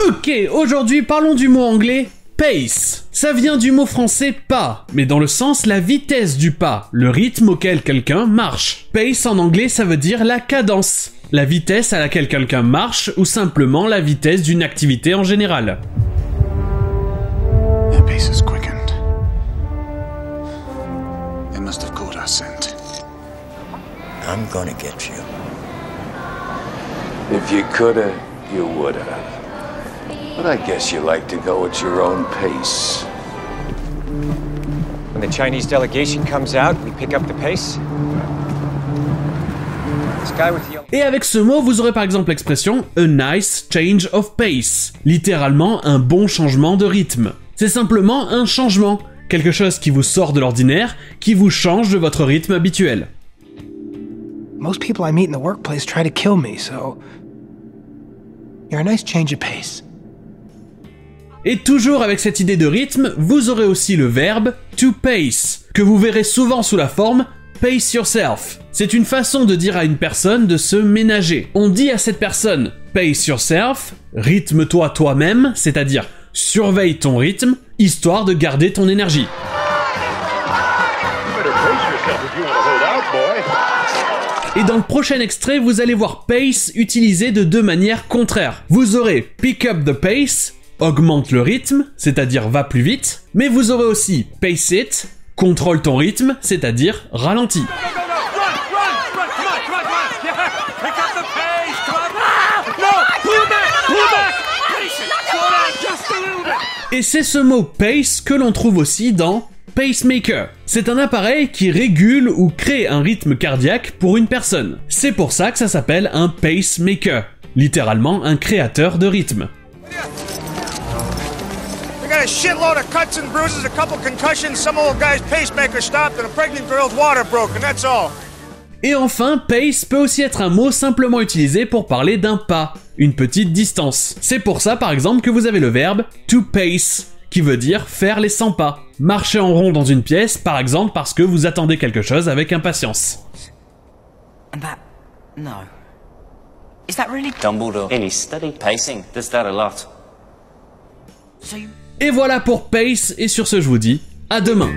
Ok, aujourd'hui parlons du mot anglais pace. Ça vient du mot français pas, mais dans le sens la vitesse du pas, le rythme auquel quelqu'un marche. Pace en anglais ça veut dire la cadence, la vitesse à laquelle quelqu'un marche ou simplement la vitesse d'une activité en général. Their pace is quickened. They must have caught our scent. I'm gonna get you. If you coulda, you woulda. But I guess you like to go at your own pace. When the Chinese delegation comes out, we pick up the pace. This guy with the... Et avec ce mot, vous aurez par exemple l'expression a nice change of pace, littéralement un bon changement de rythme. C'est simplement un changement, quelque chose qui vous sort de l'ordinaire, qui vous change de votre rythme habituel. Most people I meet in the workplace try to kill me, so you're a nice change of pace. Et toujours avec cette idée de rythme, vous aurez aussi le verbe to pace, que vous verrez souvent sous la forme pace yourself. C'est une façon de dire à une personne de se ménager. On dit à cette personne pace yourself, rythme-toi toi-même, c'est-à-dire surveille ton rythme, histoire de garder ton énergie. Et dans le prochain extrait, vous allez voir pace utilisé de deux manières contraires. Vous aurez pick up the pace, augmente le rythme, c'est-à-dire va plus vite, mais vous aurez aussi pace it, contrôle ton rythme, c'est-à-dire ralentis. Et c'est ce mot pace que l'on trouve aussi dans pacemaker. C'est un appareil qui régule ou crée un rythme cardiaque pour une personne. C'est pour ça que ça s'appelle un pacemaker, littéralement un créateur de rythme. We got a shitload of cuts and bruises, a couple concussions, some old guy's pacemaker stopped, and a pregnant girl's water broken, that's all. Et enfin, pace peut aussi être un mot simplement utilisé pour parler d'un pas, une petite distance. C'est pour ça par exemple que vous avez le verbe to pace, qui veut dire faire les 100 pas. Marcher en rond dans une pièce, par exemple parce que vous attendez quelque chose avec impatience. And that... no. Is that really... Dumbledore, in his study, pacing, does that a lot. So you... Et voilà pour pace, et sur ce je vous dis à demain.